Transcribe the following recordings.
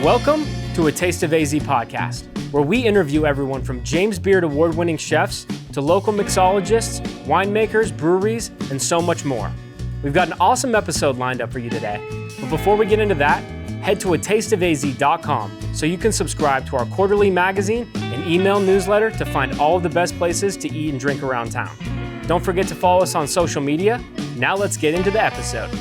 Welcome to A Taste of AZ podcast, where we interview everyone from James Beard award-winning chefs to local mixologists, winemakers, breweries, and so much more. We've got an awesome episode lined up for you today. But before we get into that, head to atasteofaz.com so you can subscribe to our quarterly magazine and email newsletter to find all of the best places to eat and drink around town. Don't forget to follow us on social media. Now let's get into the episode.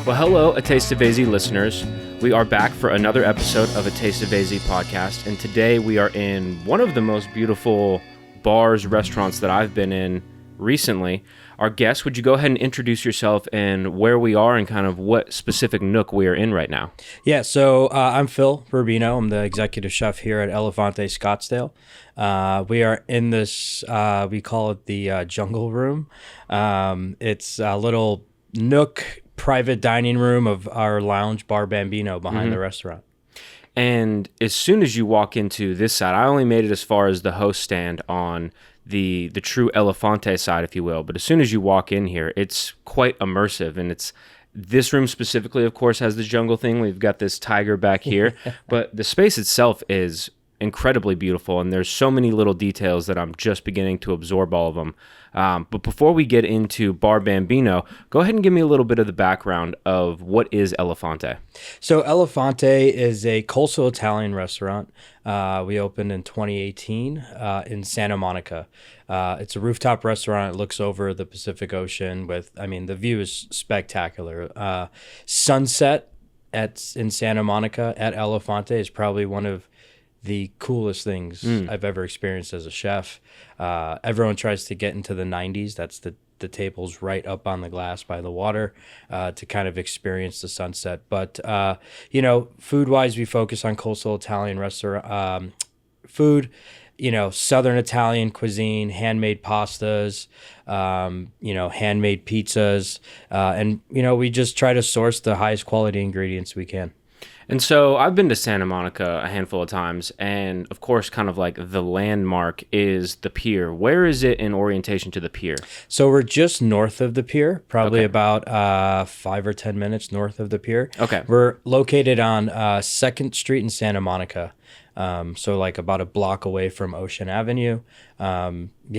Well, hello, A Taste of AZ listeners. We are back for another episode of A Taste of AZ podcast, and today we are in one of the most beautiful bars, restaurants that I've been in recently. Our guest, would you go ahead and introduce yourself and where we are and kind of what specific nook we are in right now? Yeah, so I'm Phil Rubino. I'm the executive chef here at Élephante, Scottsdale. We are in this, we call it the jungle room. It's a little nook private dining room of our lounge bar Bambino behind the restaurant. And as soon as you walk into this side, I only made it as far as the host stand on the true Élephante side, if you will. But as soon as you walk in here, it's quite immersive. And it's this room specifically, of course, has the jungle thing. We've got this tiger back here. But the space itself is incredibly beautiful. And there's so many little details that I'm just beginning to absorb all of them. But before we get into Bar Bambino, go ahead and give me a little bit of the background of what is Élephante. So Élephante is a coastal Italian restaurant. We opened in 2018 in Santa Monica. It's a rooftop restaurant. It looks over the Pacific Ocean the view is spectacular. Sunset in Santa Monica at Élephante is probably one of the coolest things I've ever experienced as a chef. Everyone tries to get into the 90s. That's the tables right up on the glass by the water to kind of experience the sunset. But, food-wise, we focus on coastal Italian restaurant food, Southern Italian cuisine, handmade pastas, handmade pizzas. And we just try to source the highest quality ingredients we can. And so I've been to Santa Monica a handful of times, and of course, kind of like the landmark is the pier. Where is it in orientation to the pier? So we're just north of the pier, probably about 5 or 10 minutes north of the pier. Okay. We're located on 2nd Street in Santa Monica, so like about a block away from Ocean Avenue. The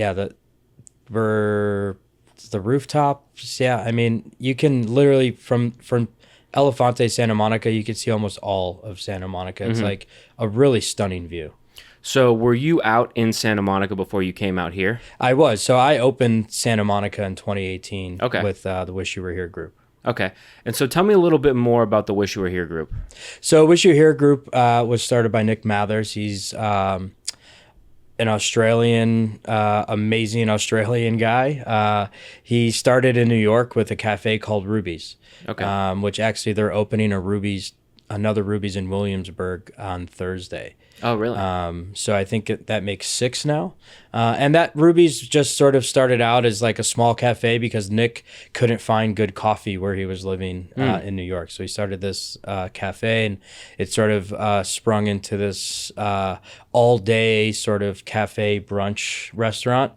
rooftops. Yeah, I mean, you can literally from Élephante, Santa Monica, you can see almost all of Santa Monica. It's like a really stunning view. So were you out in Santa Monica before you came out here? I was. So I opened Santa Monica in 2018 Okay. with the Wish You Were Here group. Okay. And so tell me a little bit more about the Wish You Were Here group. So Wish You Were Here group was started by Nick Mathers. He's an Australian, amazing Australian guy. He started in New York with a cafe called Ruby's. Okay. Which actually they're opening another Ruby's in Williamsburg on Thursday. Oh, really? So I think that makes 6 now. And that Ruby's just sort of started out as like a small cafe because Nick couldn't find good coffee where he was living in New York. So he started this cafe, and it sort of sprung into this all-day sort of cafe brunch restaurant.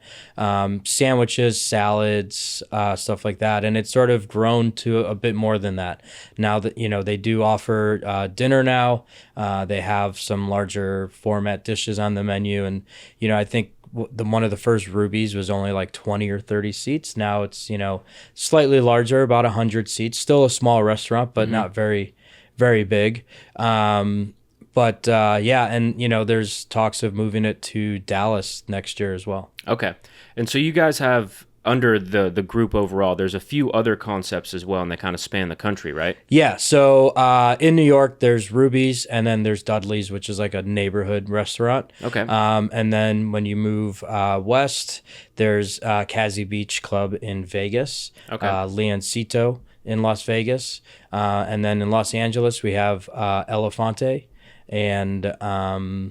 Sandwiches, salads, stuff like that. And it's sort of grown to a bit more than that. Now that, they do offer dinner now. They have some larger format dishes on the menu. And, I think one of the first Ruby's was only like 20 or 30 seats. Now it's, slightly larger, about 100 seats. Still a small restaurant, but not very, very big. And there's talks of moving it to Dallas next year as well. Okay. And so you guys have, under the group overall, there's a few other concepts as well, and they kind of span the country, right? Yeah. So in New York, there's Ruby's, and then there's Dudley's, which is like a neighborhood restaurant. Okay. And then when you move west, there's Kazi Beach Club in Vegas. Okay. Leoncito in Las Vegas. And then in Los Angeles, we have Élephante, and now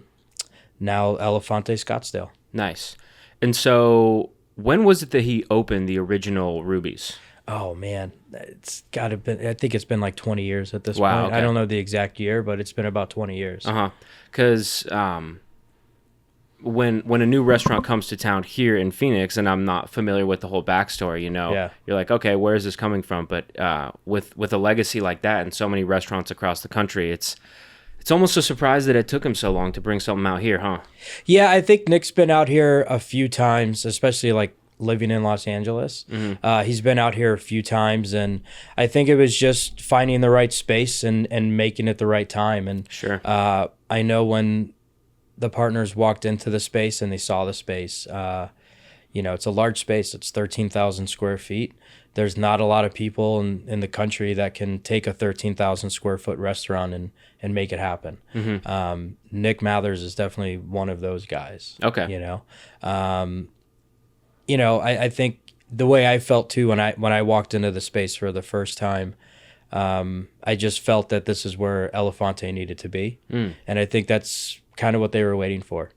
Élephante Scottsdale. Nice. And so when was it that he opened the original Ruby's? Oh, man. It's got to be, I think it's been like 20 years at this point. Okay. I don't know the exact year, but it's been about 20 years. Because when a new restaurant comes to town here in Phoenix, and I'm not familiar with the whole backstory, you're like, okay, where is this coming from? But with a legacy like that and so many restaurants across the country, it's almost a surprise that it took him so long to bring something out here, huh? Yeah, I think Nick's been out here a few times, especially like living in Los Angeles. He's been out here a few times, and I think it was just finding the right space and making it the right time. And sure, I know when the partners walked into the space and they saw the space, it's a large space. It's 13,000 square feet. There's not a lot of people in the country that can take a 13,000 square foot restaurant and make it happen. Nick Mathers is definitely one of those guys. Okay. I think the way I felt too when I walked into the space for the first time, I just felt that this is where Élephante needed to be. And I think that's kind of what they were waiting for.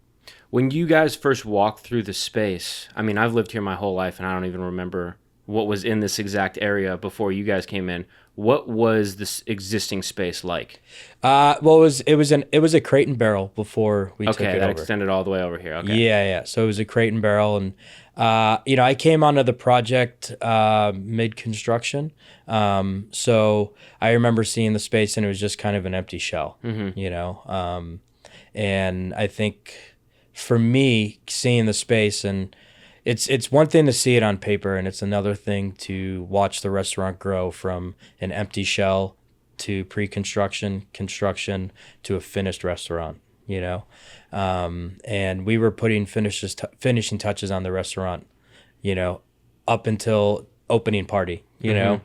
When you guys first walked through the space, I mean, I've lived here my whole life, and I don't even remember what was in this exact area before you guys came in. What was this existing space like? Well, it was a crate and barrel before we took it over. Okay, that extended all the way over here. Okay. Yeah. So it was a crate and barrel, and I came onto the project mid construction. So I remember seeing the space, and it was just kind of an empty shell. And I think for me, seeing the space, and it's one thing to see it on paper, and it's another thing to watch the restaurant grow from an empty shell to pre-construction, construction to a finished restaurant. And we were putting finishing touches on the restaurant, up until opening party. And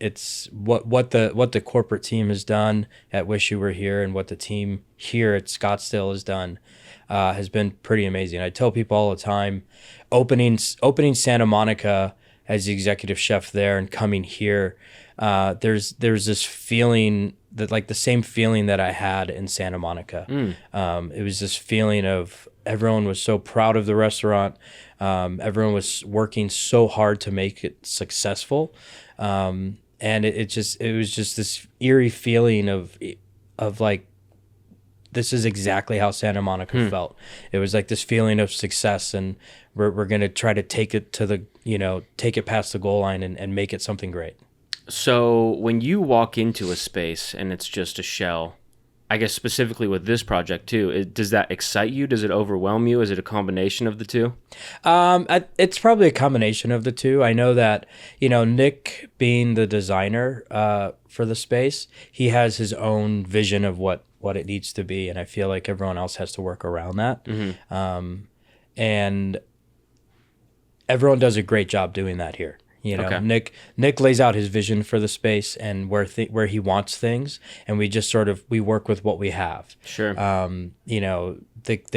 it's what the corporate team has done at Wish You Were Here, and what the team here at Scottsdale has done has been pretty amazing. I tell people all the time, opening Santa Monica as the executive chef there and coming here, there's this feeling that, like, the same feeling that I had in Santa Monica. It was this feeling of everyone was so proud of the restaurant. Everyone was working so hard to make it successful. And it was just this eerie feeling of like, this is exactly how Santa Monica felt. It was like this feeling of success, and we're going to try to take it take it past the goal line and make it something great. So when you walk into a space and it's just a shell, I guess specifically with this project too, does that excite you? Does it overwhelm you? Is it a combination of the two? It's probably a combination of the two. I know that, Nick, being the designer for the space, he has his own vision of what it needs to be, and I feel like everyone else has to work around that. And everyone does a great job doing that here. Okay. Nick lays out his vision for the space and where he wants things, and we just we work with what we have. Sure. The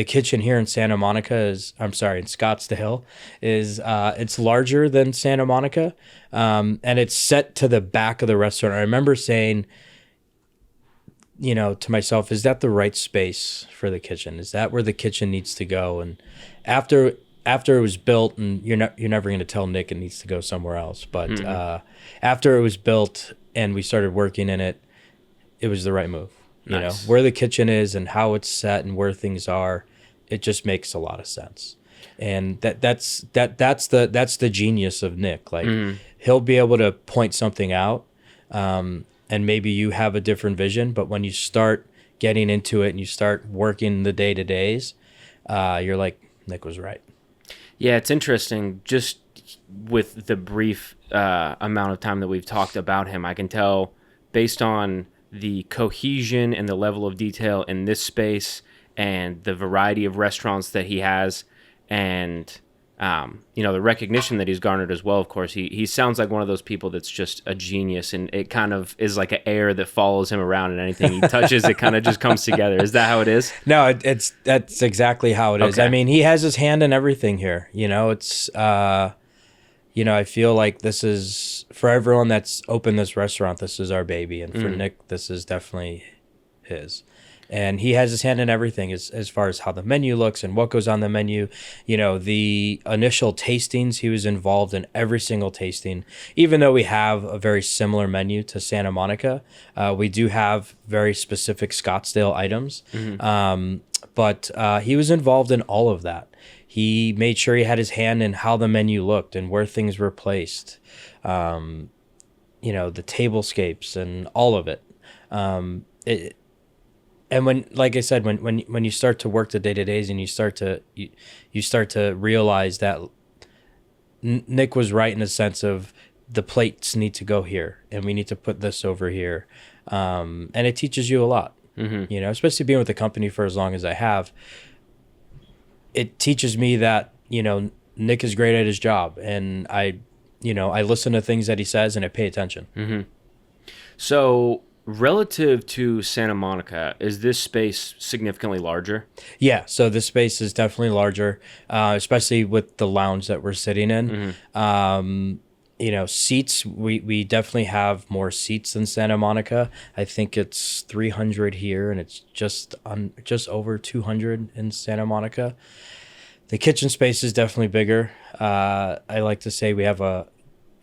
kitchen here in Scottsdale is it's larger than Santa Monica, and it's set to the back of the restaurant. I remember saying, to myself, is that the right space for the kitchen? Is that where the kitchen needs to go? And after it was built, and you're never going to tell Nick it needs to go somewhere else, but after it was built and we started working in it, it was the right move. Nice. Where the kitchen is and how it's set and where things are, it just makes a lot of sense. And that's the genius of Nick. Like, he'll be able to point something out, and maybe you have a different vision, but when you start getting into it and you start working the day-to-days, you're like, Nick was right. Yeah, it's interesting. Just with the brief amount of time that we've talked about him, I can tell, based on the cohesion and the level of detail in this space and the variety of restaurants that he has, and the recognition that he's garnered as well. Of course, he sounds like one of those people that's just a genius, and it kind of is like an air that follows him around, and anything he touches, it kind of just comes together. Is that how it is? No, that's exactly how it is. Okay. I mean, he has his hand in everything here. It's I feel like this is, for everyone that's opened this restaurant, this is our baby, and for Nick, this is definitely his. And he has his hand in everything as far as how the menu looks and what goes on the menu. The initial tastings, he was involved in every single tasting. Even though we have a very similar menu to Santa Monica, we do have very specific Scottsdale items. But he was involved in all of that. He made sure he had his hand in how the menu looked and where things were placed. The tablescapes and all of it. It and when, like I said, when you start to work the day to days and you start to realize that Nick was right in the sense of the plates need to go here and we need to put this over here, and it teaches you a lot. Especially being with the company for as long as I have, it teaches me that Nick is great at his job, and I listen to things that he says and I pay attention. So relative to Santa Monica, is this space significantly larger? Yeah, so this space is definitely larger, especially with the lounge that we're sitting in. Seats, we definitely have more seats than Santa Monica. I think it's 300 here, and it's just over 200 in Santa Monica. The kitchen space is definitely bigger. I like to say we have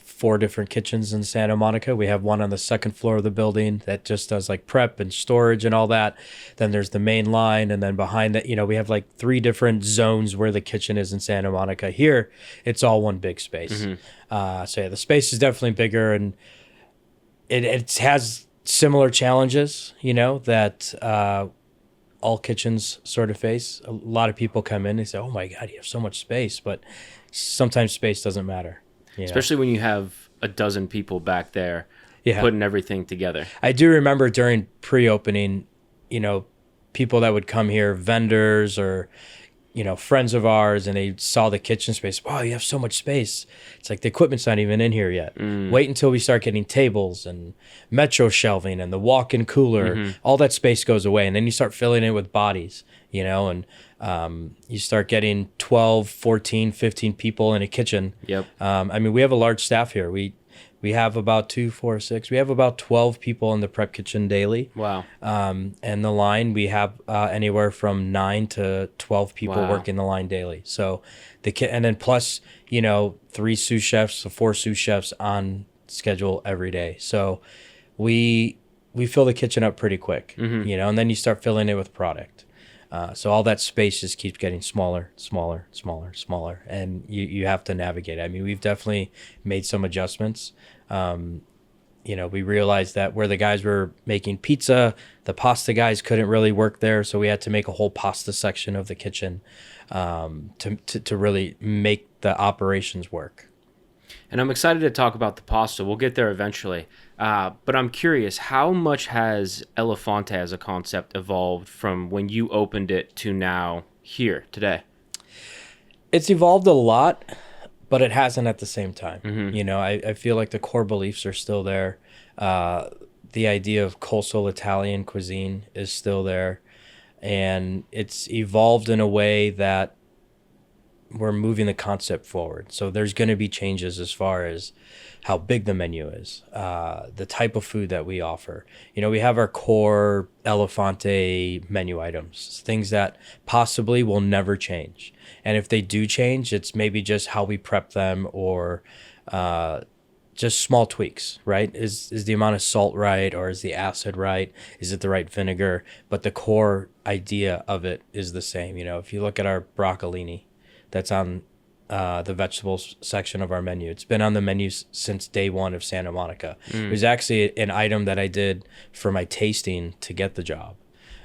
4 different kitchens in Santa Monica. We have one on the second floor of the building that just does like prep and storage and all that. Then there's the main line, and then behind that, we have like 3 different zones where the kitchen is in Santa Monica. Here, it's all one big space. So yeah, the space is definitely bigger, and it has similar challenges, that all kitchens sort of face. A lot of people come in and say, "Oh my God, you have so much space," but sometimes space doesn't matter. Especially when you have a dozen people back there putting everything together. I do remember during pre-opening, people that would come here, vendors or, friends of ours, and they saw the kitchen space. Wow, you have so much space. It's like the equipment's not even in here yet. Wait until we start getting tables and metro shelving and the walk-in cooler. All that space goes away, and then you start filling it with bodies, and you start getting 12, 14, 15 people in a kitchen. Yep. We have a large staff here. We have about 2, 4, 6. We have about 12 people in the prep kitchen daily. Wow. And the line, we have anywhere from 9 to 12 people working the line daily. So and then plus, 3 sous chefs, 4 sous chefs on schedule every day. So we fill the kitchen up pretty quick, and then you start filling it with product. So all that space just keeps getting smaller, and you have to navigate. We've definitely made some adjustments. We realized that where the guys were making pizza, the pasta guys couldn't really work there, so we had to make a whole pasta section of the kitchen to really make the operations work. And I'm excited to talk about the pasta. We'll get there eventually. But I'm curious, how much has Élephante as a concept evolved from when you opened it to now here today? It's evolved a lot, but it hasn't at the same time. I feel like the core beliefs are still there. The idea of coastal Italian cuisine is still there. And it's evolved in a way that we're moving the concept forward. So there's going to be changes as far as how big the menu is, the type of food that we offer. We have our core Élephante menu items, things that possibly will never change. And if they do change, it's maybe just how we prep them or just small tweaks, right? Is the amount of salt right, or is the acid right? Is it the right vinegar? But the core idea of it is the same. If you look at our broccolini, that's on the vegetables section of our menu. It's been on the menu since day one of Santa Monica. It was actually an item that I did for my tasting to get the job.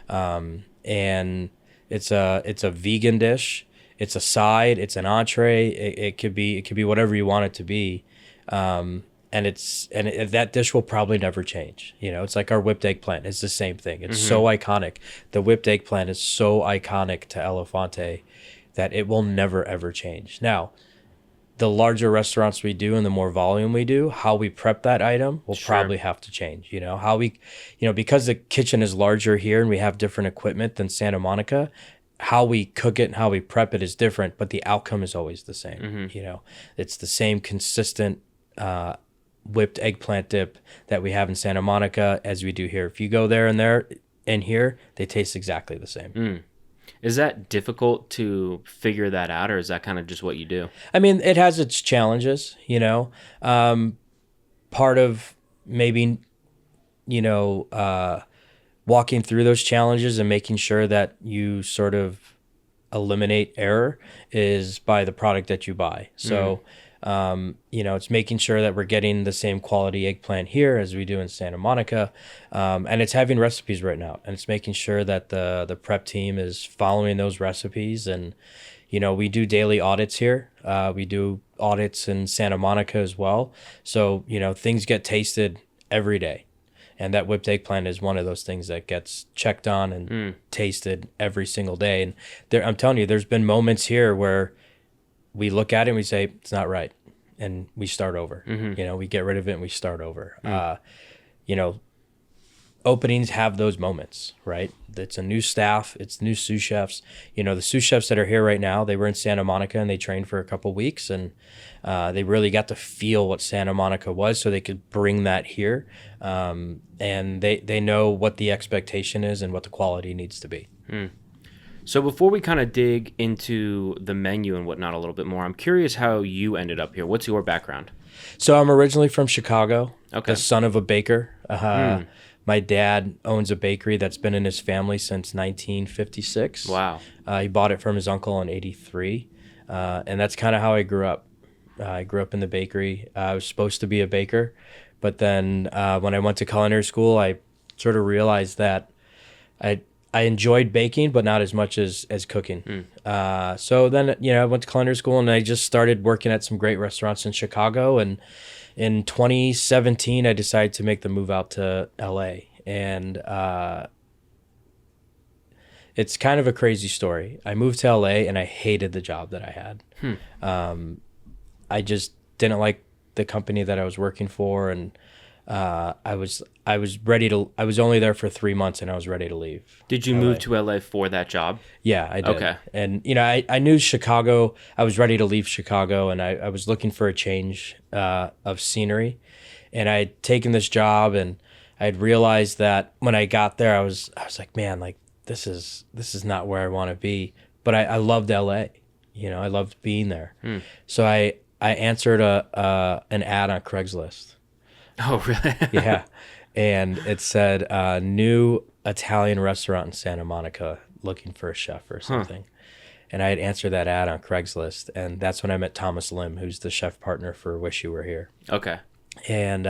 And it's a vegan dish. It's a side. It's an entree. It could be whatever you want it to be. And that dish will probably never change. It's like our whipped eggplant. It's the same thing. It's so iconic. The whipped eggplant is so iconic to Élephante that it will never, ever change. Now, the larger restaurants we do and the more volume we do, how we prep that item will probably have to change. How we, because the kitchen is larger here and we have different equipment than Santa Monica, how we cook it and how we prep it is different, but the outcome is always the same. It's the same consistent whipped eggplant dip that we have in Santa Monica as we do here. If you go there and here, they taste exactly the same. Is that difficult to figure that out, or is that kind of just what you do? It has its challenges, part of maybe, one walking through those challenges and making sure that you sort of eliminate error is by the product that you buy. So, it's making sure that we're getting the same quality eggplant here as we do in Santa Monica. And it's having recipes written out, and it's making sure that the prep team is following those recipes. And, we do daily audits here. We do audits in Santa Monica as well. So, things get tasted every day. And that whipped eggplant is one of those things that gets checked on and tasted every single day. And I'm telling you, there's been moments here where we look at it and we say, it's not right. And we start over. We get rid of it and we start over. Openings have those moments, right? It's a new staff. It's new sous chefs. The sous chefs that are here right now, they were in Santa Monica and they trained for a couple weeks, and they really got to feel what Santa Monica was so they could bring that here. And they know what the expectation is and what the quality needs to be. So before we kind of dig into the menu and whatnot a little bit more, I'm curious how you ended up here. What's your background? So I'm originally from Chicago, Okay. the son of a baker. My dad owns a bakery that's been in his family since 1956. Wow. He bought it from his uncle in 83. And that's kind of how I grew up. I grew up in the bakery. I was supposed to be a baker. But then when I went to culinary school, I sort of realized that I enjoyed baking, but not as much as cooking. So then, I went to culinary school and I just started working at some great restaurants in Chicago. And in 2017, I decided to make the move out to LA. And it's kind of a crazy story. I moved to LA and I hated the job that I had. I just didn't like the company that I was working for, and I was ready to. I was only there for 3 months, and I was ready to leave. Did you move to LA for that job? Yeah, I did. Okay. And I knew Chicago. I was ready to leave Chicago, and I was looking for a change of scenery. And I had taken this job, and I had realized that when I got there, I was like, man, like this is not where I want to be. But I loved LA. I loved being there. So I answered an ad on Craigslist. Oh, really? Yeah. And it said, new Italian restaurant in Santa Monica looking for a chef or something. And I had answered that ad on Craigslist. And that's when I met Thomas Lim, who's the chef partner for Wish You Were Here. Okay. And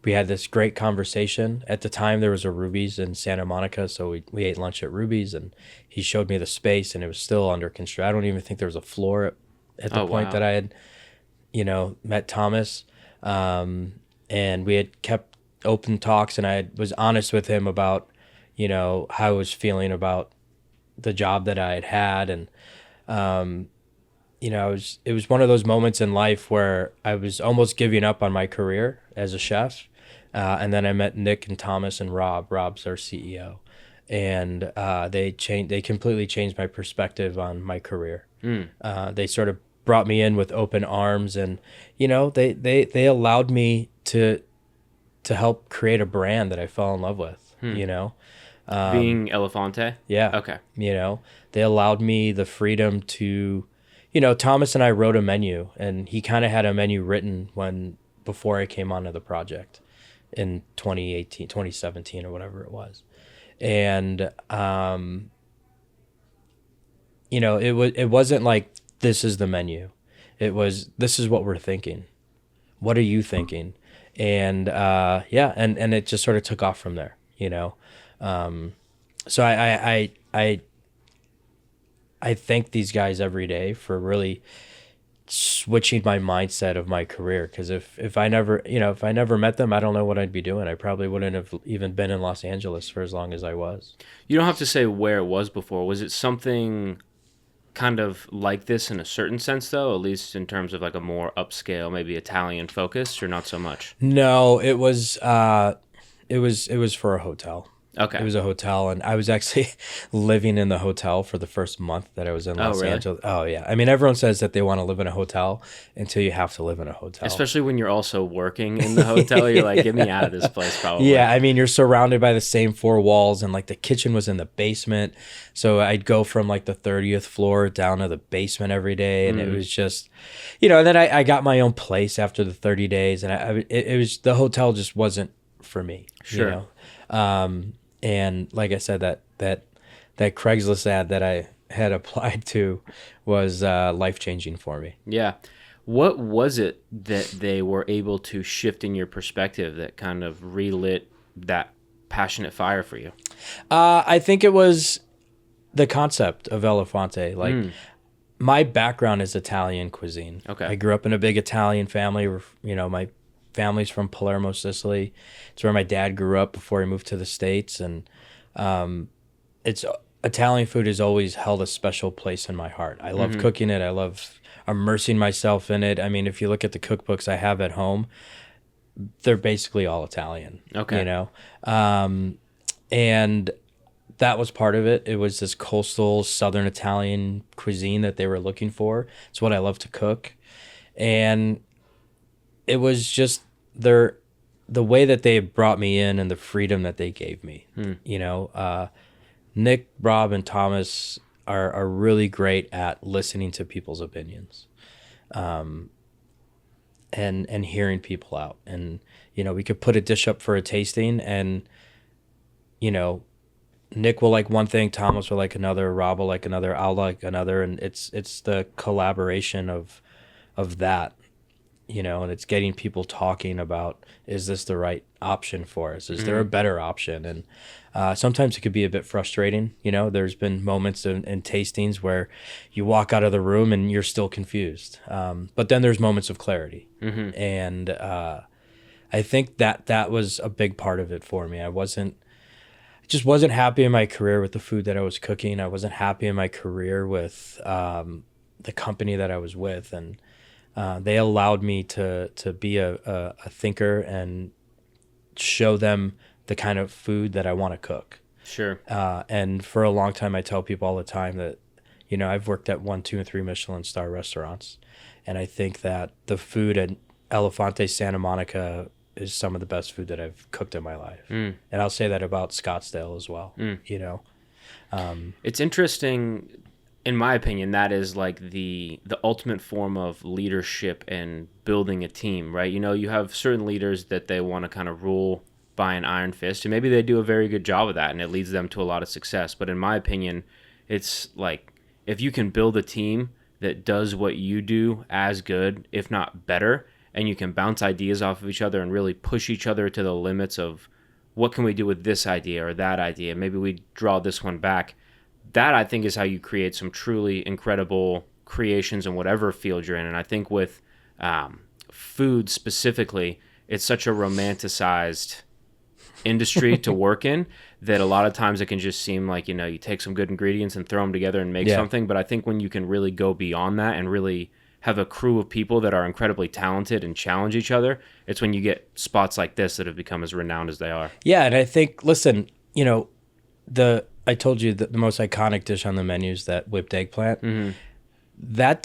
we had this great conversation. At the time, there was a Ruby's in Santa Monica. So we ate lunch at Ruby's, and he showed me the space, and it was still under construction. I don't even think there was a floor at the point that I had, met Thomas. And we had kept open talks, and I was honest with him about, how I was feeling about the job that I had. And, it was one of those moments in life where I was almost giving up on my career as a chef. And then I met Nick and Thomas and Rob. Rob's our CEO. And they completely changed my perspective on my career. They sort of brought me in with open arms, and they allowed me to help create a brand that I fell in love with. Being Élephante? Yeah. Okay. They allowed me the freedom to, Thomas and I wrote a menu, and he kind of had a menu written before I came onto the project in 2017 or whatever it was. And it wasn't like, this is the menu. It was, this is what we're thinking. What are you thinking? And and it just sort of took off from there, So I thank these guys every day for really switching my mindset of my career. Because if I never met them, I don't know what I'd be doing. I probably wouldn't have even been in Los Angeles for as long as I was. You don't have to say where it was before. Was it something kind of like this in a certain sense, though, at least in terms of like a more upscale, maybe Italian focused, or not so much? No, it was for a hotel. Okay. It was a hotel, and I was actually living in the hotel for the first month that I was in Los Angeles. Oh, yeah. I mean, everyone says that they want to live in a hotel until you have to live in a hotel. Especially when you're also working in the hotel. You're like, get me out of this place, probably. Yeah, I mean, you're surrounded by the same four walls, and like the kitchen was in the basement. So I'd go from like the 30th floor down to the basement every day, and it was just, and then I got my own place after the 30 days, and it was, the hotel just wasn't for me. Sure. And like I said, that Craigslist ad that I had applied to was life changing for me. Yeah. What was it that they were able to shift in your perspective that kind of relit that passionate fire for you? I think it was the concept of Élephante. Like my background is Italian cuisine. Okay. I grew up in a big Italian family. My family's from Palermo, Sicily. It's where my dad grew up before he moved to the States, and it's Italian food has always held a special place in my heart. I love cooking it. I love immersing myself in it. I mean, if you look at the cookbooks I have at home, they're basically all Italian. Okay. And that was part of it. It was this coastal Southern Italian cuisine that they were looking for. It's what I love to cook, and it was just the way that they brought me in and the freedom that they gave me. Nick, Rob, and Thomas are really great at listening to people's opinions, and hearing people out. And we could put a dish up for a tasting, and Nick will like one thing, Thomas will like another, Rob will like another, I'll like another, and it's the collaboration of that, and it's getting people talking about, is this the right option for us? Is there a better option? And sometimes it could be a bit frustrating. There's been moments in tastings where you walk out of the room and you're still confused. But then there's moments of clarity. And I think that was a big part of it for me. I just wasn't happy in my career with the food that I was cooking. I wasn't happy in my career with the company that I was with. And they allowed me to be a thinker and show them the kind of food that I want to cook. Sure. And for a long time, I tell people all the time that, I've worked at 1, 2, and 3 Michelin star restaurants. And I think that the food at Élephante Santa Monica is some of the best food that I've cooked in my life. And I'll say that about Scottsdale as well. It's interesting, in my opinion, that is like the ultimate form of leadership and building a team, right? You have certain leaders that they want to kind of rule by an iron fist, and maybe they do a very good job of that, and it leads them to a lot of success. But in my opinion, it's like, if you can build a team that does what you do as good, if not better, and you can bounce ideas off of each other and really push each other to the limits of what can we do with this idea or that idea, maybe we draw this one back. That, I think, is how you create some truly incredible creations in whatever field you're in. And I think with food specifically, it's such a romanticized industry to work in that a lot of times it can just seem like, you take some good ingredients and throw them together and make something. But I think when you can really go beyond that and really have a crew of people that are incredibly talented and challenge each other, it's when you get spots like this that have become as renowned as they are. Yeah, and I think, listen, I told you that the most iconic dish on the menu is that whipped eggplant. That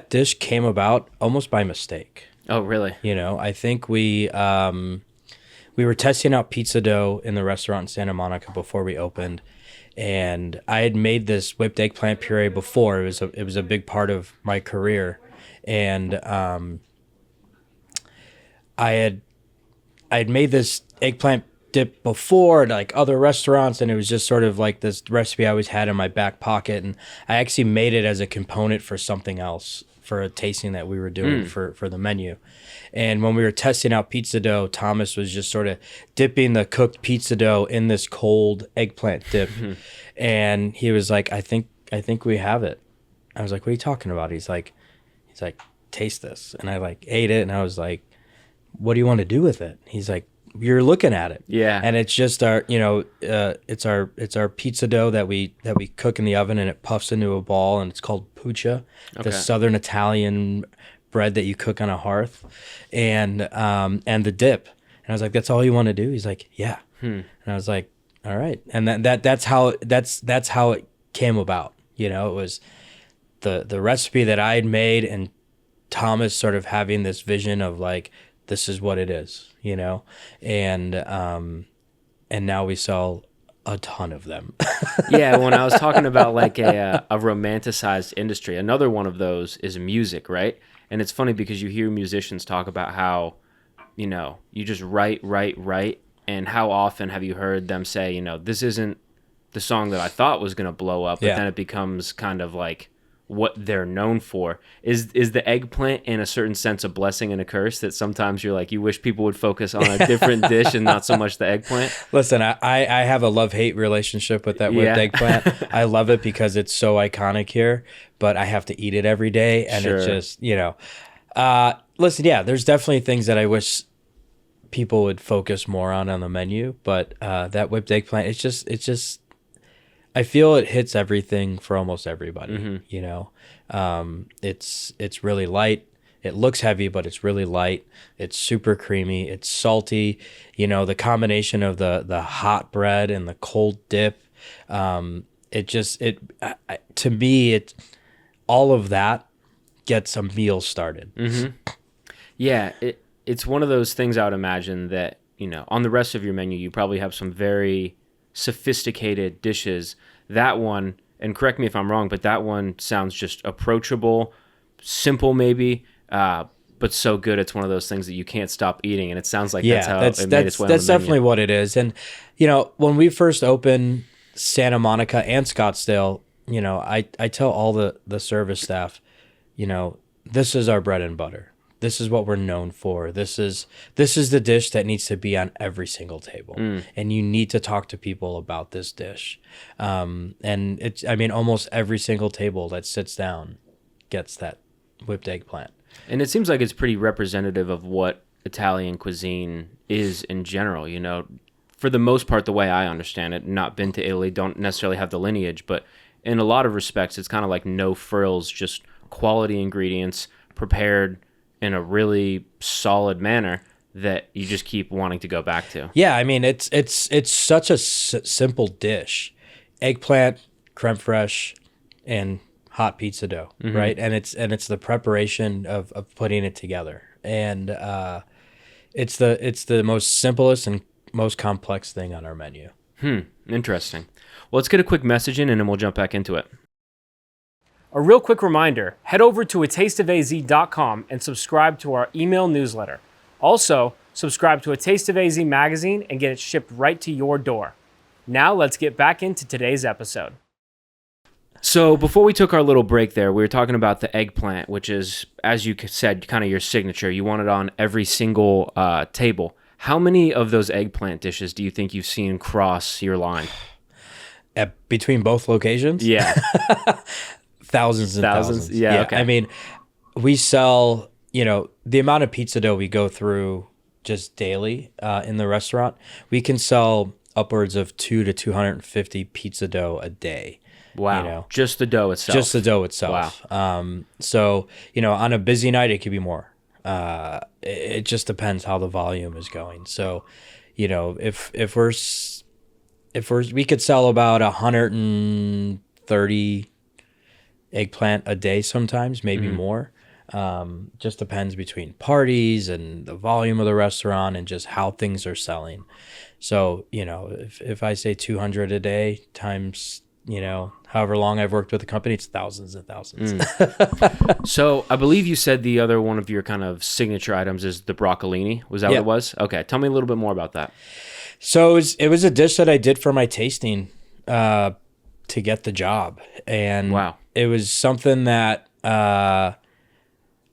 dish came about almost by mistake. Oh, really? I think we were testing out pizza dough in the restaurant in Santa Monica before we opened, and I had made this whipped eggplant puree before. It was a big part of my career, and I had made this eggplant dip before at like other restaurants, and it was just sort of like this recipe I always had in my back pocket, and I actually made it as a component for something else, for a tasting that we were doing for the menu. And when we were testing out pizza dough, Thomas was just sort of dipping the cooked pizza dough in this cold eggplant dip. And he was like, I think we have it. I was like, what are you talking about? He's like, taste this. And I like ate it, and I was like, what do you want to do with it? He's like, you're looking at it. Yeah. And it's just our, it's our pizza dough that we cook in the oven, and it puffs into a ball, and it's called puccia, the Southern Italian bread that you cook on a hearth, and the dip. And I was like, that's all you want to do? He's like, yeah. And I was like, all right. And that's how it came about. It was the recipe that I had made, and Thomas sort of having this vision of like, this is what it is, and now we sell a ton of them. Yeah, when I was talking about like a romanticized industry, another one of those is music, right? And it's funny because you hear musicians talk about how, you just write, And how often have you heard them say, you know, this isn't the song that I thought was going to blow up, but then it becomes kind of like what they're known for. Is the eggplant in a certain sense a blessing and a curse, that sometimes you're like, you wish people would focus on a different dish and not so much the eggplant? Listen, I have a love-hate relationship with that whipped eggplant. I love it because it's so iconic here, but I have to eat it every day, and it just, you know. Listen, there's definitely things that I wish people would focus more on the menu, but that whipped eggplant, it's just I feel it hits everything for almost everybody. You know, it's really light. It looks heavy, but it's really light. It's super creamy. It's salty. You know, the combination of the hot bread and the cold dip. To me, all of that gets a meal started. Yeah, it's one of those things I would imagine that, you know, on the rest of your menu, you probably have some very sophisticated dishes. That one, and correct me if I'm wrong, but that one sounds just approachable, simple maybe, but so good it's one of those things that you can't stop eating, and it sounds like that's how it made its way on the That's definitely what it is. And, you know, when we first opened Santa Monica and Scottsdale, you know, I tell all the service staff, you know, this is our bread and butter. This is what we're known for. This is the dish that needs to be on every single table, and you need to talk to people about this dish. And almost every single table that sits down gets that whipped eggplant. And it seems like it's pretty representative of what Italian cuisine is in general. You know, for the most part, the way I understand it, not been to Italy, don't necessarily have the lineage, but in a lot of respects, it's kind of like no frills, just quality ingredients prepared in a really solid manner that you just keep wanting to go back to. Yeah, I mean, it's such a simple dish. Eggplant, creme fraiche, and hot pizza dough, right? And it's the preparation of putting it together. And it's the most simplest and most complex thing on our menu. Interesting. Well, let's get a quick message in and then we'll jump back into it. A real quick reminder, head over to atasteofaz.com and subscribe to our email newsletter. Also, subscribe to A Taste of AZ magazine and get it shipped right to your door. Now let's get back into today's episode. So before we took our little break there, we were talking about the eggplant, which is, as you said, kind of your signature. You want it on every single table. How many of those eggplant dishes do you think you've seen cross your line? Between both locations? Yeah. Thousands and thousands. Yeah, okay. I mean, we sell, you know, the amount of pizza dough we go through just daily in the restaurant, we can sell upwards of 200 to 250 pizza dough a day. Wow. You know? Just the dough itself. Just the dough itself. Wow. So, you know, on a busy night, it could be more. It just depends how the volume is going. So, you know, if we could sell about 130 eggplant a day sometimes, maybe more. Just depends between parties and the volume of the restaurant and just how things are selling. So, you know, if I say 200 a day times, you know, however long I've worked with the company, it's thousands and thousands. So I believe you said the other one of your kind of signature items is the broccolini. Was that what it was? Okay. Tell me a little bit more about that. So it was a dish that I did for my tasting to get the job. And wow. It was something that I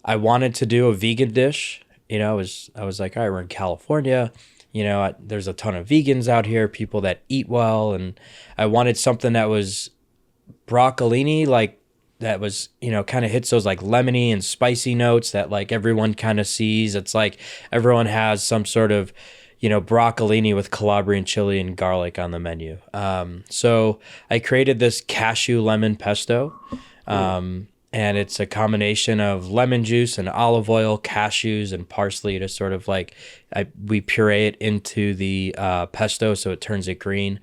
wanted to do, a vegan dish. You know, I was like, all right, we're in California. You know, there's a ton of vegans out here, people that eat well. And I wanted something that was broccolini, like that was, you know, kind of hits those like lemony and spicy notes that like everyone kind of sees. It's like everyone has some sort of, you know, broccolini with Calabrian chili and garlic on the menu. So I created this cashew lemon pesto. And it's a combination of lemon juice and olive oil, cashews, and parsley to sort of like, we puree it into the pesto so it turns it green.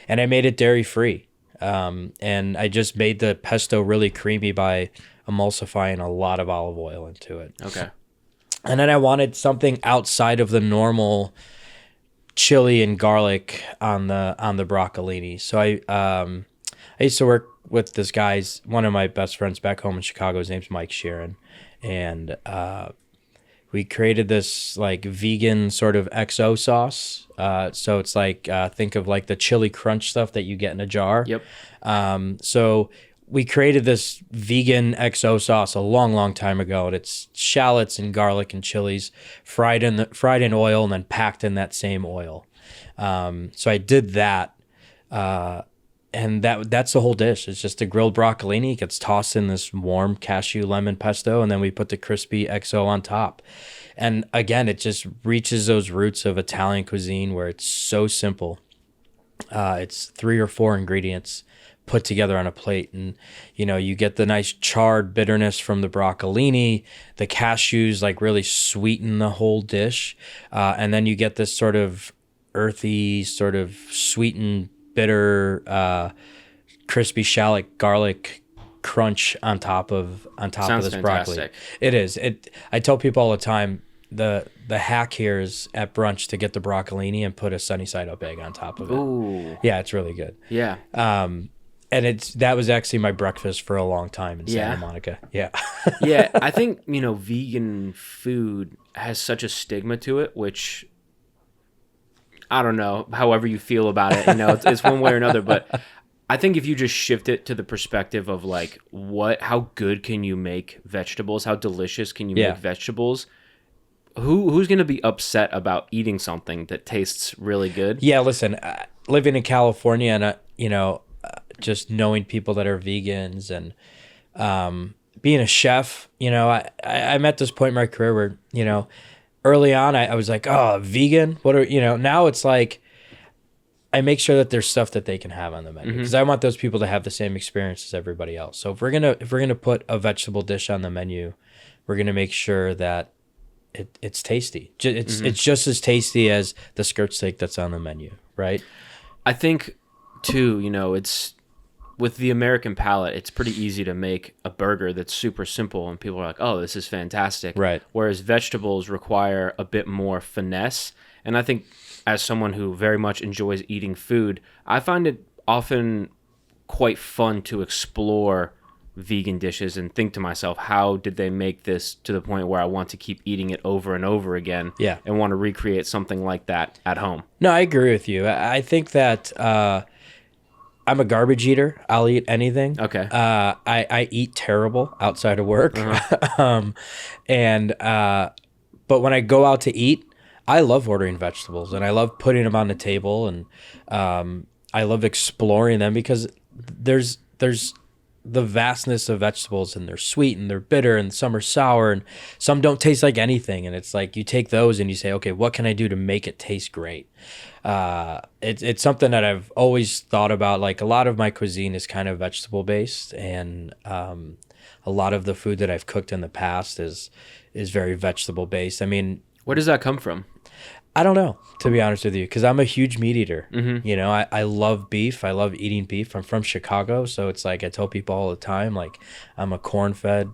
And I made it dairy-free. And I just made the pesto really creamy by emulsifying a lot of olive oil into it. Okay. And then I wanted something outside of the normal chili and garlic on the broccolini. So I used to work with this guy's, one of my best friends back home in Chicago. His name's Mike Sheeran, and we created this like vegan sort of XO sauce. So it's like, think of like the chili crunch stuff that you get in a jar. Yep. So we created this vegan XO sauce a long, long time ago, and it's shallots and garlic and chilies fried in oil and then packed in that same oil. So I did that, and that's the whole dish. It's just a grilled broccolini. It gets tossed in this warm cashew lemon pesto, and then we put the crispy XO on top. And again, it just reaches those roots of Italian cuisine where it's so simple. It's 3 or 4 ingredients put together on a plate, and you get the nice charred bitterness from the broccolini. The cashews like really sweeten the whole dish, and then you get this sort of earthy, sort of sweetened, bitter, crispy shallot garlic crunch on top of this broccoli. Fantastic. It is. I tell people all the time, the hack here is at brunch to get the broccolini and put a sunny side up egg on top of it. Ooh. Yeah, it's really good. Yeah. And that was actually my breakfast for a long time in Santa Monica. Yeah. Yeah, I think, vegan food has such a stigma to it, which I don't know, however you feel about it, it's one way or another, but I think if you just shift it to the perspective of like how good can you make vegetables? How delicious can you make vegetables? Who's going to be upset about eating something that tastes really good? Yeah, listen, living in California and just knowing people that are vegans and being a chef, I'm at this point in my career where, early on I was like, oh, vegan? What are, now it's like I make sure that there's stuff that they can have on the menu because I want those people to have the same experience as everybody else. So if we're gonna put a vegetable dish on the menu, we're gonna make sure that it's tasty. It's just as tasty as the skirt steak that's on the menu, right? I think too, it's with the American palate, it's pretty easy to make a burger that's super simple and people are like, oh, this is fantastic. Right. Whereas vegetables require a bit more finesse. And I think as someone who very much enjoys eating food, I find it often quite fun to explore vegan dishes and think to myself, how did they make this to the point where I want to keep eating it over and over again and want to recreate something like that at home? No, I agree with you. I think that I'm a garbage eater. I'll eat anything. Okay. I eat terrible outside of work. But when I go out to eat, I love ordering vegetables and I love putting them on the table, and I love exploring them because there's the vastness of vegetables, and they're sweet and they're bitter and some are sour and some don't taste like anything. And it's like you take those and you say, okay, what can I do to make it taste great? It's something that I've always thought about. Like a lot of my cuisine is kind of vegetable based, and a lot of the food that I've cooked in the past is very vegetable based. I mean, where does that come from? I don't know, to be honest with you, because I'm a huge meat eater. I love beef. I love eating beef. I'm from Chicago, so it's like I tell people all the time, like I'm a corn-fed,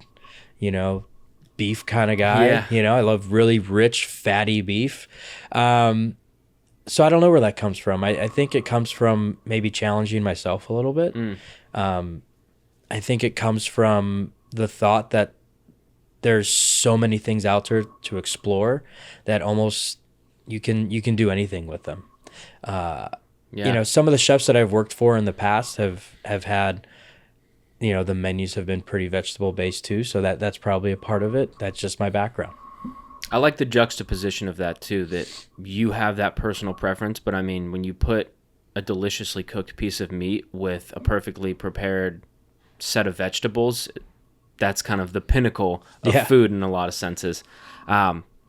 beef kind of guy. I love really rich, fatty beef. So I don't know where that comes from. I think it comes from maybe challenging myself a little bit. I think it comes from the thought that there's so many things out there to explore that almost you can do anything with them. Some of the chefs that I've worked for in the past have had, the menus have been pretty vegetable based too. So that's probably a part of it. That's just my background. I like the juxtaposition of that too, that you have that personal preference, but I mean, when you put a deliciously cooked piece of meat with a perfectly prepared set of vegetables, that's kind of the pinnacle of food in a lot of senses.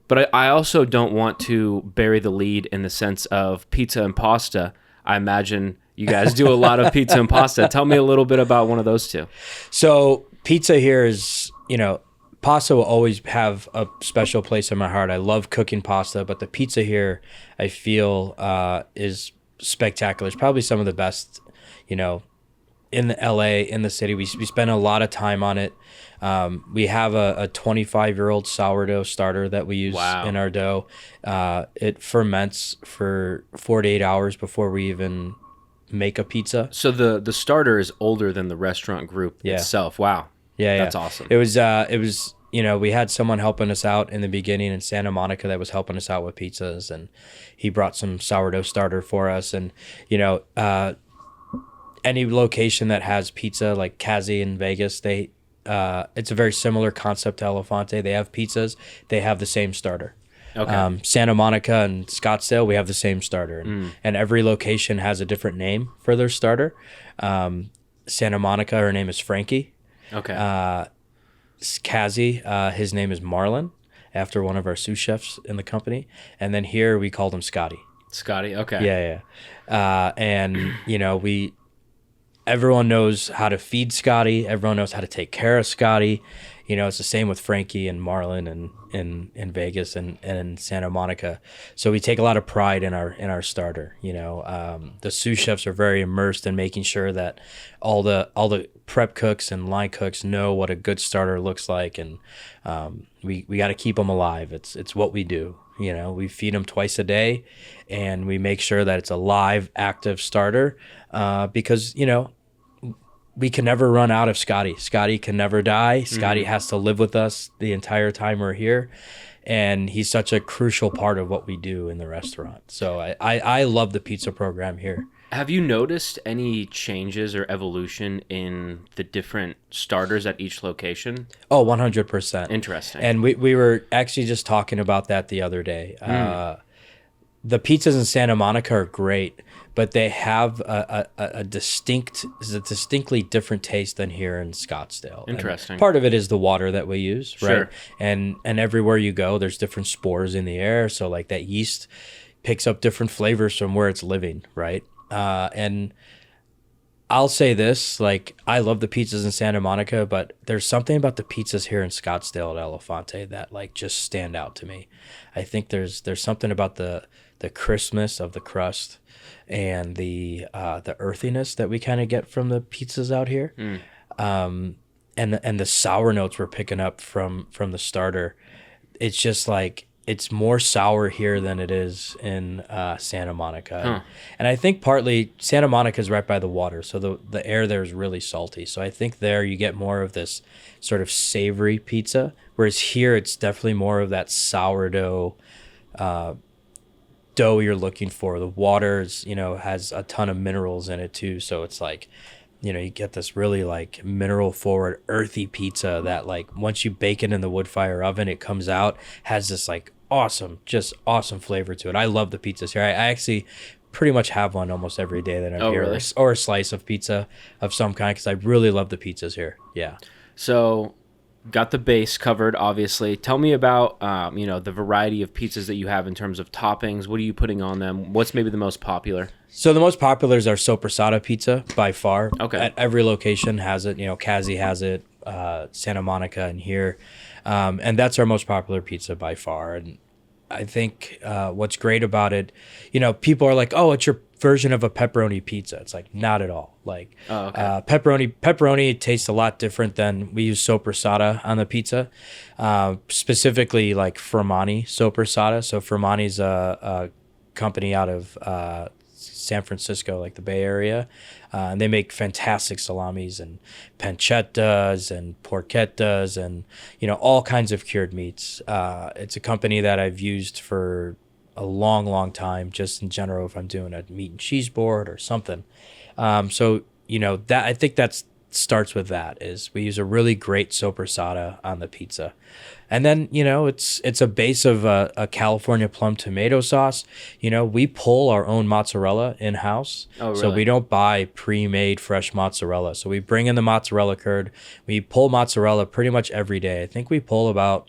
But I also don't want to bury the lead in the sense of pizza and pasta. I imagine you guys do a lot of pizza and pasta. Tell me a little bit about one of those two. So pizza here is, pasta will always have a special place in my heart. I love cooking pasta, but the pizza here, I feel, is spectacular. It's probably some of the best, in the LA, in the city. We spend a lot of time on it. We have a 25-year-old sourdough starter that we use in our dough. It ferments for 48 hours before we even make a pizza. So the starter is older than the restaurant group itself. Wow. Yeah, that's awesome. It was we had someone helping us out in the beginning in Santa Monica that was helping us out with pizzas, and he brought some sourdough starter for us. And, any location that has pizza, like Kazi in Vegas, it's a very similar concept to Élephante. They have pizzas, they have the same starter. Okay. Santa Monica and Scottsdale, we have the same starter. And every location has a different name for their starter. Santa Monica, her name is Frankie. Okay. Kazi, his name is Marlon, after one of our sous chefs in the company. And then here we called him Scotty. Scotty. Okay. Yeah. And, everyone knows how to feed Scotty. Everyone knows how to take care of Scotty. It's the same with Frankie and Marlon and in Vegas and in Santa Monica. So we take a lot of pride in our starter. The sous chefs are very immersed in making sure that all the prep cooks and line cooks know what a good starter looks like, and we got to keep them alive. It's what we do. We feed them twice a day, and we make sure that it's a live, active starter, because we can never run out of Scotty. Scotty can never die. Scotty has to live with us the entire time we're here. And he's such a crucial part of what we do in the restaurant. So I love the pizza program here. Have you noticed any changes or evolution in the different starters at each location? Oh, 100%. Interesting. And we were actually just talking about that the other day. The pizzas in Santa Monica are great, but they have a distinctly different taste than here in Scottsdale. Interesting. And part of it is the water that we use, right? Sure. And everywhere you go, there's different spores in the air, so like that yeast picks up different flavors from where it's living, right? And I'll say this, like, I love the pizzas in Santa Monica, but there's something about the pizzas here in Scottsdale at Élephante that like just stand out to me. I think there's something about the crispness of the crust and the earthiness that we kind of get from the pizzas out here. And the sour notes we're picking up from the starter. It's just like, it's more sour here than it is in Santa Monica. And I think partly Santa Monica is right by the water, so the air there is really salty. So I think there you get more of this sort of savory pizza, whereas here it's definitely more of that sourdough dough you're looking for. The water is, has a ton of minerals in it too, so it's like, you get this really like mineral forward earthy pizza that like once you bake it in the wood fire oven, it comes out, has this like awesome flavor to it. I love the pizzas here. I actually pretty much have one almost every day that I'm here. Really? Or a slice of pizza of some kind, because I really love the pizzas here. Yeah. So got the base covered, obviously. Tell me about the variety of pizzas that you have in terms of toppings. What are you putting on them? What's maybe the most popular? So the most popular is our soppressata pizza by far. Okay. At every location has it. Kazi has it, Santa Monica, and here. And that's our most popular pizza by far. And I think what's great about it, people are like, oh, it's your version of a pepperoni pizza. It's like, not at all. Like, pepperoni tastes a lot different than we use soppressata on the pizza, specifically like Fermani soppressata. So Fermani's a company out of San Francisco, like the Bay Area, and they make fantastic salamis and pancettas and porchettas and all kinds of cured meats. It's a company that I've used for a long time, just in general, if I'm doing a meat and cheese board or something. So that, I think that starts with that, is we use a really great soppressata on the pizza. And then, it's a base of a California plum tomato sauce. We pull our own mozzarella in-house. Oh, really? So we don't buy pre-made fresh mozzarella. So we bring in the mozzarella curd. We pull mozzarella pretty much every day. I think we pull about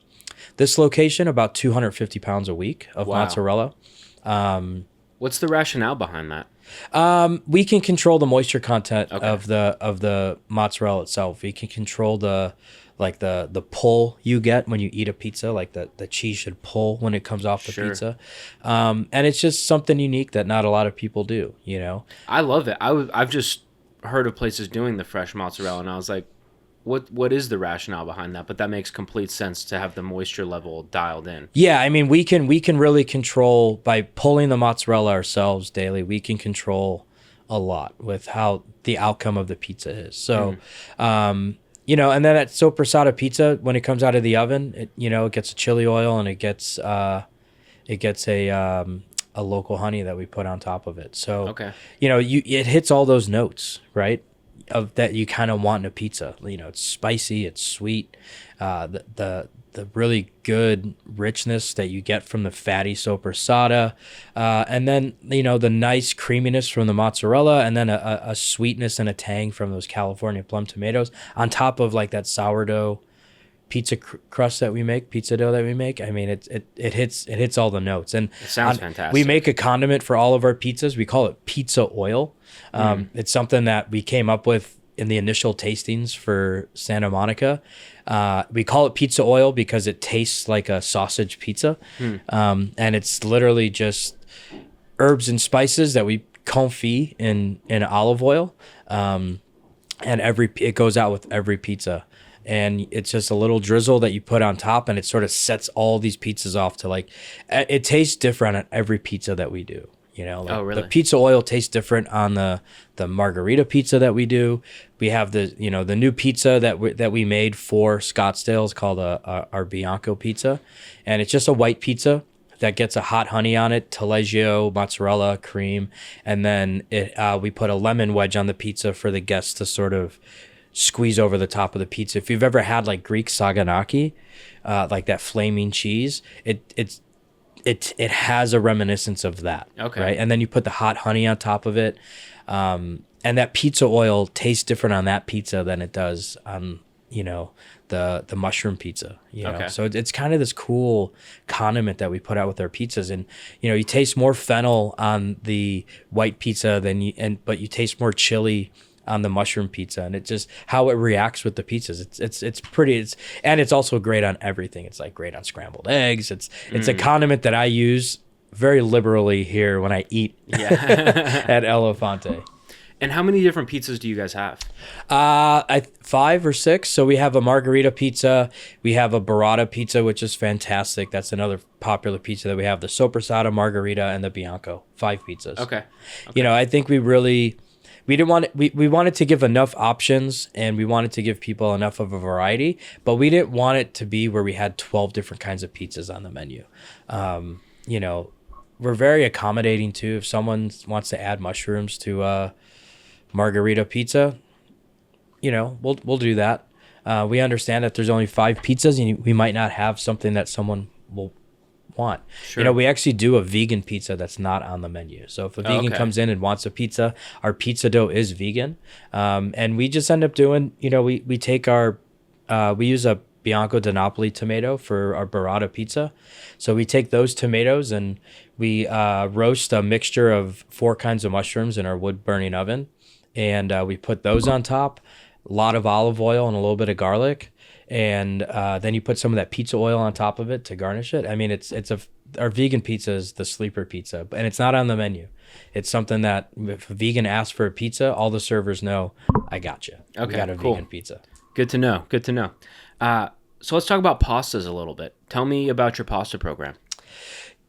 250 pounds a week of mozzarella. What's the rationale behind that? We can control the moisture content of the mozzarella itself. We can control the pull you get when you eat a pizza, like the cheese should pull when it comes off the pizza. And it's just something unique that not a lot of people do, I love it. I've just heard of places doing the fresh mozzarella, and I was like, what is the rationale behind that? But that makes complete sense to have the moisture level dialed in. Yeah, I mean, we can really control, by pulling the mozzarella ourselves daily, we can control a lot with how the outcome of the pizza is. So, And then that soppressata pizza, when it comes out of the oven, it gets a chili oil, and it gets a local honey that we put on top of it. So, Okay. It hits all those notes, right? Of that you kind of want in a pizza. It's spicy, it's sweet, the really good richness that you get from the fatty soppressata, and then the nice creaminess from the mozzarella, and then a sweetness and a tang from those California plum tomatoes on top of like that sourdough pizza crust that we make, pizza dough that we make. I mean, it hits all the notes. And it sounds fantastic. We make a condiment for all of our pizzas. We call it pizza oil. It's something that we came up with in the initial tastings for Santa Monica. We call it pizza oil because it tastes like a sausage pizza. And it's literally just herbs and spices that we confit in olive oil. And it goes out with every pizza. And it's just a little drizzle that you put on top, and it sort of sets all these pizzas off to like, it tastes different on every pizza that we do. Oh, really? The pizza oil tastes different on the margarita pizza that we do. We have the new pizza that we made for Scottsdale is called our Bianco pizza, and it's just a white pizza that gets a hot honey on it, taleggio, mozzarella, cream, and then we put a lemon wedge on the pizza for the guests to sort of squeeze over the top of the pizza. If you've ever had like Greek saganaki, like that flaming cheese, it has a reminiscence of that. Okay. Right. And then you put the hot honey on top of it. And that pizza oil tastes different on that pizza than it does on, the mushroom pizza, Okay. So it's kind of this cool condiment that we put out with our pizzas. And, you taste more fennel on the white pizza but you taste more chili on the mushroom pizza, and it just how it reacts with the pizzas. It's pretty. And it's also great on everything. It's like great on scrambled eggs. It's a condiment that I use very liberally here when I eat at Élephante. And how many different pizzas do you guys have? 5 or 6. So we have a margarita pizza. We have a burrata pizza, which is fantastic. That's another popular pizza that we have. The soppressata, margarita, and the Bianco. 5 pizzas. Okay. I think we didn't want it, we wanted to give enough options, and we wanted to give people enough of a variety, but we didn't want it to be where we had 12 different kinds of pizzas on the menu. We're very accommodating too. If someone wants to add mushrooms to a margarita pizza, we'll do that. We understand that there's only 5 pizzas, and we might not have something that someone will want. Sure. We actually do a vegan pizza that's not on the menu. So if a vegan comes in and wants a pizza, our pizza dough is vegan. And we just end up doing, we take we use a Bianco di Napoli tomato for our burrata pizza. So we take those tomatoes and we roast a mixture of 4 kinds of mushrooms in our wood burning oven. And we put those on top, a lot of olive oil and a little bit of garlic. And then you put some of that pizza oil on top of it to garnish it. I mean, our vegan pizza is the sleeper pizza, and it's not on the menu. It's something that if a vegan asks for a pizza, all the servers know, I got you. Okay, we got a cool. vegan pizza. Good to know. So let's talk about pastas a little bit. Tell me about your pasta program.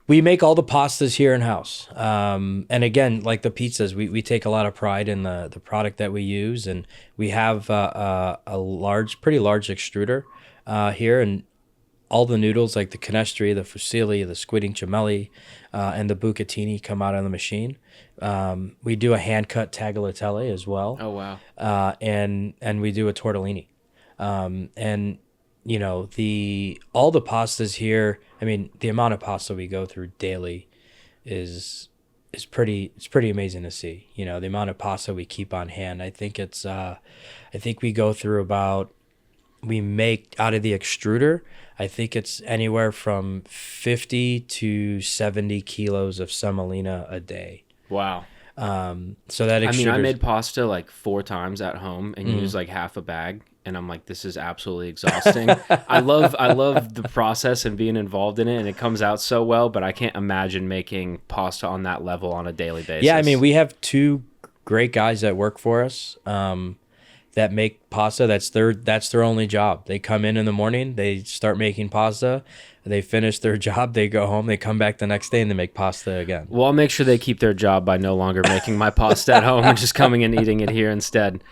We make all the pastas here in-house. And again, like the pizzas, we take a lot of pride in the product that we use. And we have a pretty large extruder here. And all the noodles, like the canestri, the fusilli, the squid gemelli, and the bucatini come out on the machine. We do a hand-cut tagliatelle as well. Oh, wow. And we do a tortellini. And all the pastas here, I mean, the amount of pasta we go through daily is pretty amazing to see. The amount of pasta we keep on hand. I think we go through we make out of the extruder, I think it's anywhere from 50 to 70 kilos of semolina a day. Wow. So that extruder. I made pasta like 4 times at home and used like half a bag. And I'm like, this is absolutely exhausting. I love the process and being involved in it, and it comes out so well, but I can't imagine making pasta on that level on a daily basis. Yeah, I mean, we have 2 great guys that work for us that make pasta. That's their only job. They come in the morning, they start making pasta, they finish their job, they go home, they come back the next day, and they make pasta again. Well, I'll make sure they keep their job by no longer making my pasta at home and just coming and eating it here instead.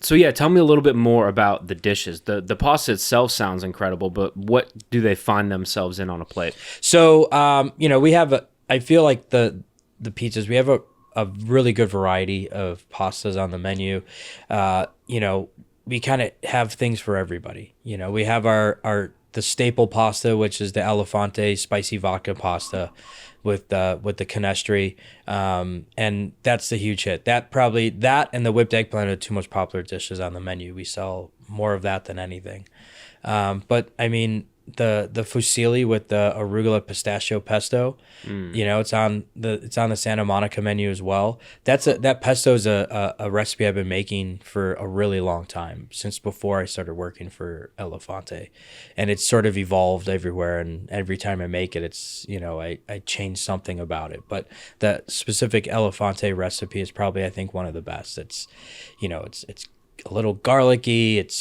So yeah, tell me a little bit more about the dishes. The pasta itself sounds incredible, but what do they find themselves in on a plate? So, we have, I feel like the pizzas, we have a really good variety of pastas on the menu. We kind of have things for everybody. We have the staple pasta, which is the Élephante spicy vodka pasta with the canestri, and that's the huge hit. That and the whipped eggplant are the two most popular dishes on the menu. We sell more of that than anything. But I mean, the fusilli with the arugula pistachio pesto, it's on the Santa Monica menu as well. That pesto is a recipe I've been making for a really long time, since before I started working for Élephante, and it's sort of evolved everywhere. And every time I make it, it's I change something about it. But the specific Élephante recipe is probably, I think, one of the best. It's a little garlicky. It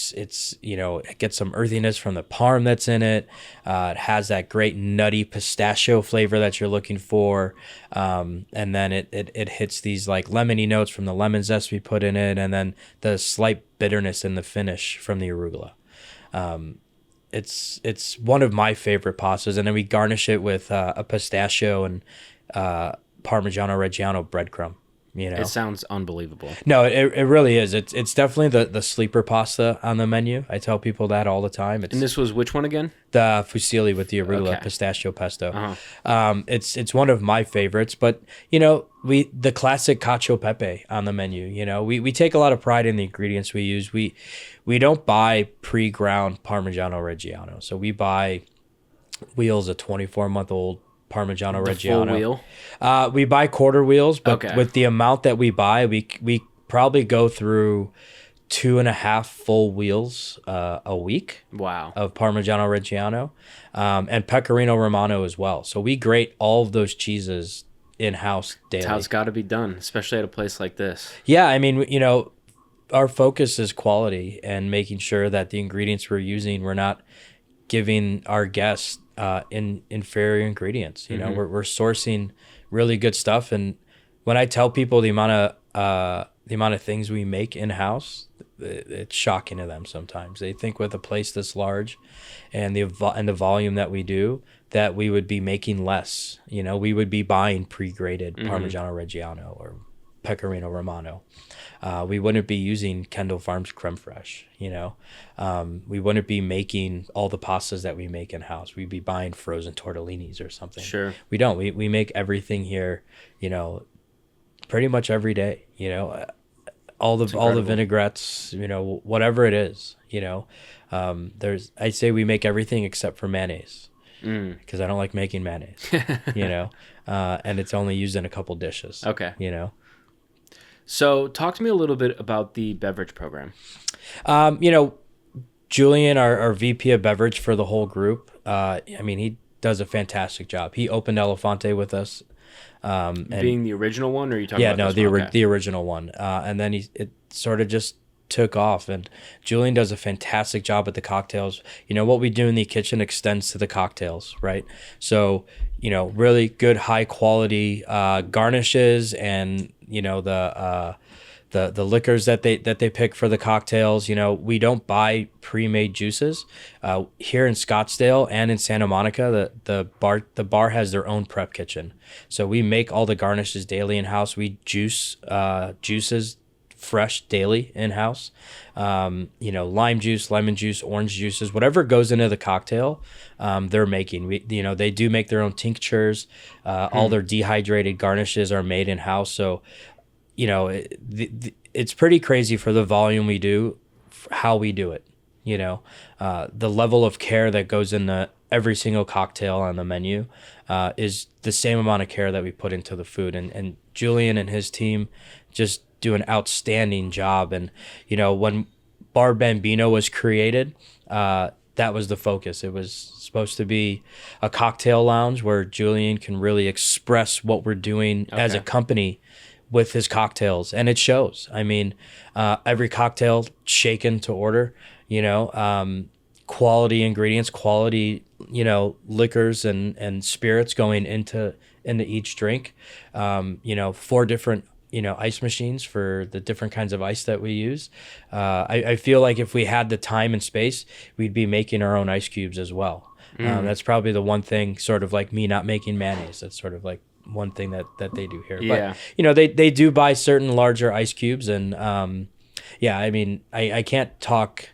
gets some earthiness from the parm that's in it. It has that great nutty pistachio flavor that you're looking for. And then it hits these like lemony notes from the lemon zest we put in it, and then the slight bitterness in the finish from the arugula. It's one of my favorite pastas. And then we garnish it with a pistachio and Parmigiano Reggiano breadcrumb. It sounds unbelievable. No, it really is. It's definitely the sleeper pasta on the menu. I tell people that all the time. And this was which one again? The fusilli with the arugula pistachio pesto. Uh-huh. It's one of my favorites. But the classic cacio pepe on the menu. We take a lot of pride in the ingredients we use. We don't buy pre-ground Parmigiano Reggiano. So we buy wheels of 24-month-old Parmigiano Reggiano. Full wheel? We buy quarter wheels, but Okay. with the amount that we buy, we probably go through 2.5 full wheels a week. Wow. Of Parmigiano Reggiano, and Pecorino Romano as well. So we grate all of those cheeses in-house daily. That's how it's got to be done, especially at a place like this. Yeah, I mean, our focus is quality and making sure that the ingredients we're using, we're not giving our guests inferior ingredients. We're sourcing really good stuff. And when I tell people the amount of things we make in house, it's shocking to them sometimes. They think with a place this large and the volume that we do, that we would be making less. We would be buying pre-graded Parmigiano Reggiano or Pecorino Romano. We wouldn't be using Kendall Farms creme fraiche. We wouldn't be making all the pastas that we make in house. We'd be buying frozen tortellinis or something. Sure. We don't. We make everything here. Pretty much every day. All the vinaigrettes. Whatever it is. I'd say we make everything except for mayonnaise. Because I don't like making mayonnaise. And it's only used in a couple dishes. Okay. So talk to me a little bit about the beverage program. Julian, our VP of beverage for the whole group, he does a fantastic job. He opened Élephante with us. Being the original one, or are you talking about the original one. And then it sort of just took off. And Julian does a fantastic job at the cocktails. What we do in the kitchen extends to the cocktails, right? So, really good, high quality garnishes and the liquors that they pick for the cocktails. We don't buy pre-made juices. Here in Scottsdale and in Santa Monica, the bar has their own prep kitchen. So we make all the garnishes daily in house. We juice juices fresh daily in house. Lime juice, lemon juice, orange juices, whatever goes into the cocktail, they're making. They do make their own tinctures. All their dehydrated garnishes are made in house. So, it's pretty crazy for the volume we do, how we do it. The level of care that goes into every single cocktail on the menu is the same amount of care that we put into the food. And Julian and his team just do an outstanding job. And, when Bar Bambino was created, that was the focus. It was supposed to be a cocktail lounge where Julian can really express what we're doing as a company with his cocktails, and it shows. Every cocktail shaken to order, quality ingredients, quality, liquors and spirits going into each drink. 4 different ice machines for the different kinds of ice that we use. I feel like if we had the time and space, we'd be making our own ice cubes as well. That's probably the one thing, sort of like me not making mayonnaise. That's sort of like one thing that they do here. Yeah. But, they do buy certain larger ice cubes. And, I mean, I can't talk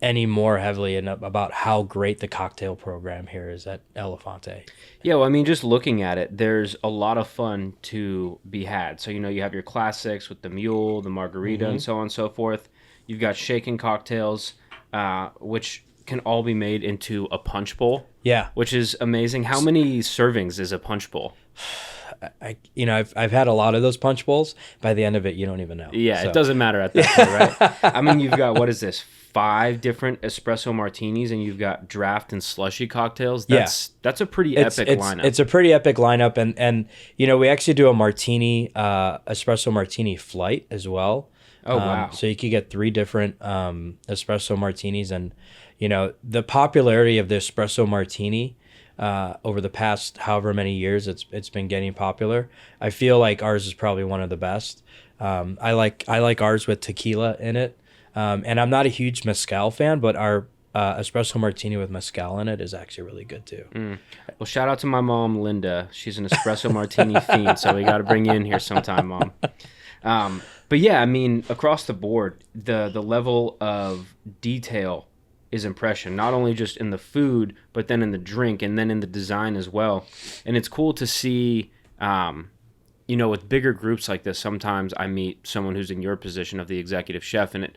any more heavily about how great the cocktail program here is at Élephante. Yeah, well, I mean, just looking at it, there's a lot of fun to be had. So, you have your classics with the mule, the margarita, and so on and so forth. You've got shaken cocktails, which can all be made into a punch bowl. Yeah. Which is amazing. How many servings is a punch bowl? I've had a lot of those punch bowls. By the end of it, you don't even know. Yeah, It doesn't matter at that point, right? I mean, you've got, what is this, 5 different espresso martinis, and you've got draft and slushy cocktails. That's a pretty epic lineup. It's a pretty epic lineup, and we actually do a martini, espresso martini flight as well. Oh, wow. So you could get 3 different espresso martinis, and the popularity of the espresso martini over the past however many years it's been getting popular. I feel like ours is probably one of the best. I like ours with tequila in it. And I'm not a huge mezcal fan, but our espresso martini with mezcal in it is actually really good too. Well, shout out to my mom, Linda. She's an espresso martini fiend, so we got to bring you in here sometime, Mom. But yeah, I mean, across the board, the level of detail is impression, not only just in the food, but then in the drink and then in the design as well. And it's cool to see, with bigger groups like this, sometimes I meet someone who's in your position of the executive chef, and it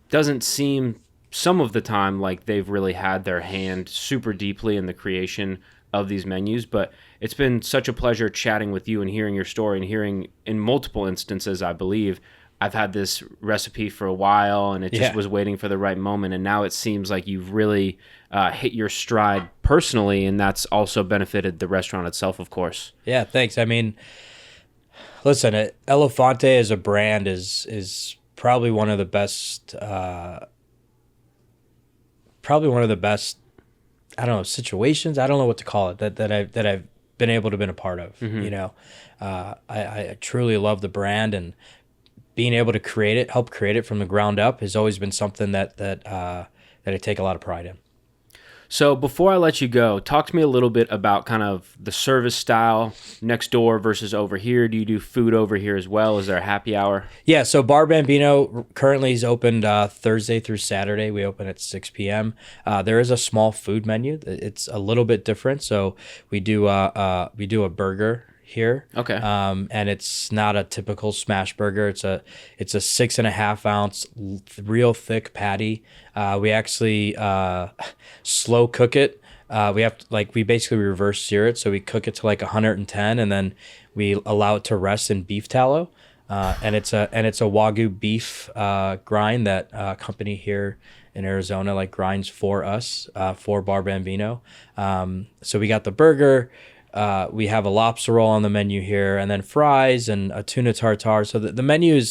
doesn't seem some of the time like they've really had their hand super deeply in the creation of these menus. But it's been such a pleasure chatting with you and hearing your story, and hearing in multiple instances, I believe, I've had this recipe for a while and it just was waiting for the right moment. And now it seems like you've really hit your stride personally, and that's also benefited the restaurant itself, of course. Yeah, thanks. I mean, listen, Élephante as a brand is probably one of the best, I don't know, situations. I don't know what to call it that I've been able to been a part of. I truly love the brand, and being able to help create it from the ground up has always been something that I take a lot of pride in. So before I let you go, talk to me a little bit about kind of the service style next door versus over here. Do you do food over here as well? Is there a happy hour? Yeah, so Bar Bambino currently is opened Thursday through Saturday. We open at 6 p.m. There is a small food menu. It's a little bit different. So we do a burger here. Okay. And it's not a typical smash burger. It's a 6.5 ounce real thick patty. We actually slow cook it. We basically reverse sear it. So we cook it to like 110, and then we allow it to rest in beef tallow. And it's a Wagyu beef grind that a company here in Arizona grinds for us for Bar Bambino. So we got the burger. We have a lobster roll on the menu here, and then fries and a tuna tartare. So the menu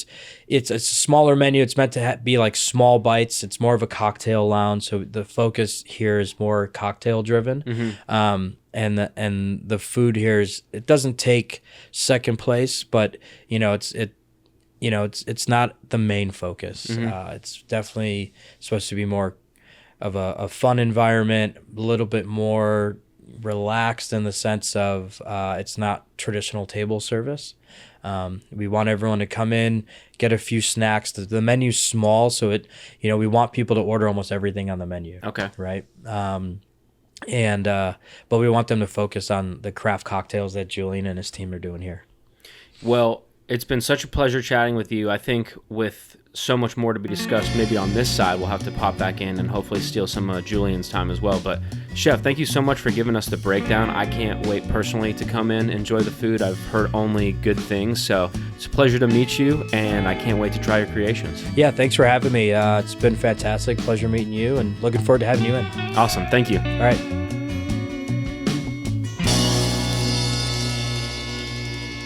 it's a smaller menu. It's meant to be like small bites. It's more of a cocktail lounge. So the focus here is more cocktail driven. Mm-hmm. And the food here it doesn't take second place, but it's not the main focus. Mm-hmm. It's definitely supposed to be more of a fun environment, a little bit more relaxed in the sense of it's not traditional table service. We want everyone to come in, get a few snacks. The menu's small, so we want people to order almost everything on the menu. Okay. Right. But we want them to focus on the craft cocktails that Julian and his team are doing here. Well, it's been such a pleasure chatting with you. I think with so much more to be discussed, maybe on this side, we'll have to pop back in and hopefully steal some Julian's time as well. But Chef, thank you so much for giving us the breakdown. I can't wait personally to come in, enjoy the food. I've heard only good things. So it's a pleasure to meet you, and I can't wait to try your creations. Yeah, thanks for having me. It's been fantastic. Pleasure meeting you, and looking forward to having you in. Awesome. Thank you. All right.